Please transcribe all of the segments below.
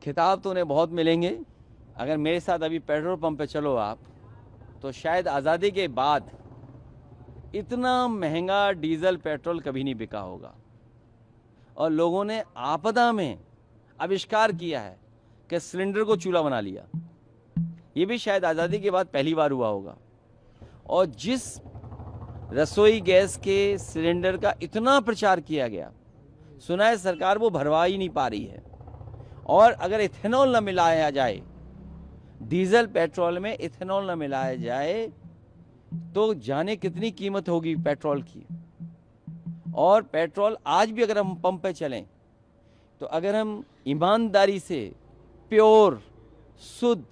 खिताब तो उन्हें बहुत मिलेंगे। अगर मेरे साथ अभी पेट्रोल पंप पे चलो आप, तो शायद आज़ादी के बाद इतना महंगा डीजल पेट्रोल कभी नहीं बिका होगा। और लोगों ने आपदा में आविष्कार किया है कि सिलेंडर को चूल्हा बना लिया। ये भी शायद आज़ादी के बाद पहली बार हुआ होगा। और जिस रसोई गैस के सिलेंडर का इतना प्रचार किया गया, सुना है सरकार वो भरवा ही नहीं पा रही है। और अगर इथेनॉल न मिलाया जाए, डीजल पेट्रोल में इथेनॉल न मिलाया जाए, तो जाने कितनी कीमत होगी पेट्रोल की। और पेट्रोल आज भी अगर हम पंप पे चलें, तो अगर हम ईमानदारी से प्योर शुद्ध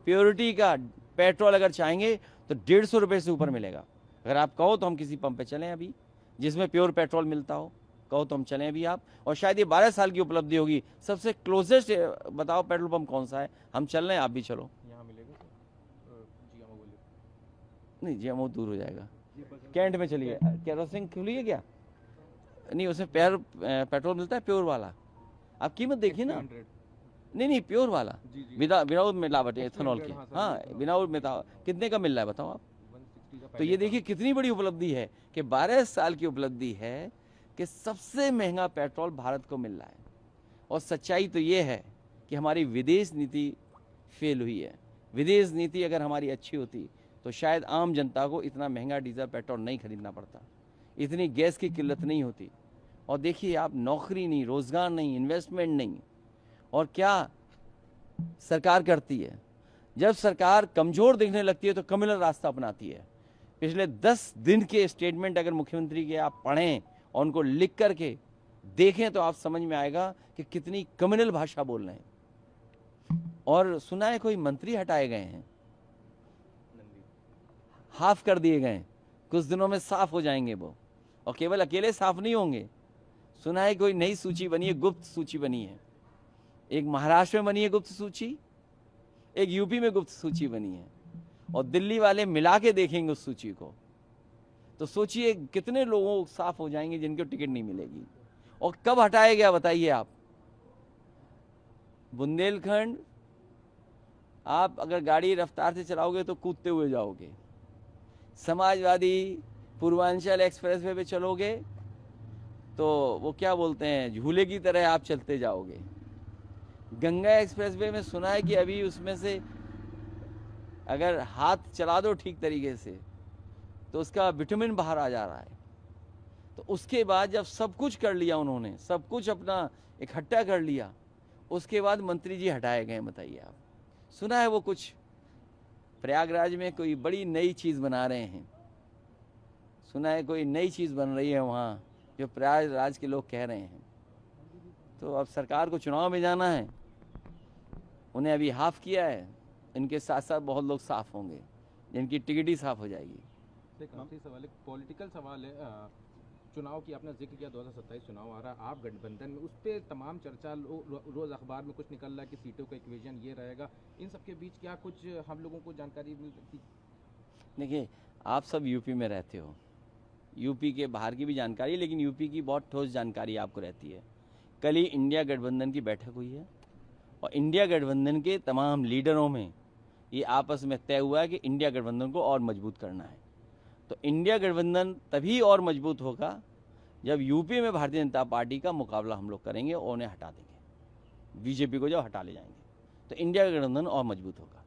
प्योरिटी का पेट्रोल अगर चाहेंगे, तो 150 रुपये से ऊपर मिलेगा। अगर आप कहो तो हम किसी पंप पे चलें अभी जिसमें प्योर पेट्रोल मिलता हो, कहो तो हम चलें अभी आप। और शायद ये 12 साल की उपलब्धि होगी। सबसे क्लोजेस्ट बताओ पेट्रोल पंप कौन सा है, हम चल रहे हैं, आप भी चलो। यहाँ मिलेगा नहीं, जीएमओ दूर हो जाएगा। कैंट में चलिए, केरोसिन खुली है क्या? नहीं, उसमें पेट्रोल मिलता है प्योर वाला। आप कीमत देखिए ना। नहीं, प्योर वाला, विदाउट मिलावट एथेनॉल की। हाँ, विदाउट मिलावट कितने का मिल रहा है बताओ आप? तो ये देखिए कितनी बड़ी उपलब्धि है कि 12 साल की उपलब्धि है कि सबसे महंगा पेट्रोल भारत को मिल रहा है। और सच्चाई तो ये है कि हमारी विदेश नीति फेल हुई है। विदेश नीति अगर हमारी अच्छी होती तो शायद आम जनता को इतना महंगा डीजल पेट्रोल नहीं खरीदना पड़ता, इतनी गैस की किल्लत नहीं होती। और देखिए आप, नौकरी नहीं, रोजगार नहीं, इन्वेस्टमेंट नहीं। और क्या सरकार करती है? जब सरकार कमजोर दिखने लगती है तो कम्युनल रास्ता अपनाती है। पिछले 10 दिन के स्टेटमेंट अगर मुख्यमंत्री के आप पढ़ें और उनको लिख करके देखें, तो आप समझ में आएगा कि कितनी कम्युनल भाषा बोल रहे हैं। और सुना है कोई मंत्री हटाए गए हैं, हाफ कर दिए गए, कुछ दिनों में साफ हो जाएंगे वो। और केवल अकेले साफ नहीं होंगे, सुना है कोई नई सूची बनी है, गुप्त सूची बनी है। एक महाराष्ट्र में बनी है गुप्त सूची, एक यूपी में गुप्त सूची बनी है। और दिल्ली वाले मिला के देखेंगे उस सूची को, तो सोचिए कितने लोगों को साफ हो जाएंगे जिनको टिकट नहीं मिलेगी। और कब हटाया गया बताइए आप? बुंदेलखंड, आप अगर गाड़ी रफ्तार से चलाओगे तो कूदते हुए जाओगे। समाजवादी पूर्वांचल एक्सप्रेसवे पे चलोगे तो वो क्या बोलते हैं, झूले की तरह आप चलते जाओगे। गंगा एक्सप्रेसवे में सुना है कि अभी उसमें से अगर हाथ चला दो ठीक तरीके से तो उसका विटामिन बाहर आ जा रहा है। तो उसके बाद जब सब कुछ कर लिया उन्होंने, सब कुछ अपना इकट्ठा कर लिया, उसके बाद मंत्री जी हटाए गए। बताइए आप, सुना है वो कुछ प्रयागराज में कोई बड़ी नई चीज़ बना रहे हैं, सुना है कोई नई चीज़ बन रही है वहाँ, जो प्रयागराज के लोग कह रहे हैं। तो अब सरकार को चुनाव में जाना है, उन्हें अभी हाफ किया है, इनके साथ साथ बहुत लोग साफ होंगे जिनकी टिकट ही साफ हो जाएगी। एक आखिरी सवाल, एक पॉलिटिकल सवाल है। चुनाव की आपने जिक्र किया, 2027 चुनाव आ रहा है, आप गठबंधन में, उस पर तमाम चर्चा रोज अखबार में कुछ निकल रहा है कि सीटों का इक्वेशन ये रहेगा। इन सबके बीच क्या कुछ हम लोगों को जानकारी मिल सकती? देखिए, आप सब यूपी में रहते हो, यूपी के बाहर की भी जानकारी, लेकिन यूपी की बहुत ठोस जानकारी आपको रहती है। कल ही इंडिया गठबंधन की बैठक हुई है और इंडिया गठबंधन के तमाम लीडरों में ये आपस में तय हुआ है कि इंडिया गठबंधन को और मजबूत करना है। तो इंडिया गठबंधन तभी और मजबूत होगा जब यूपी में भारतीय जनता पार्टी का मुकाबला हम लोग करेंगे और उन्हें हटा देंगे, बीजेपी को जब हटा ले जाएंगे, तो इंडिया गठबंधन और मजबूत होगा।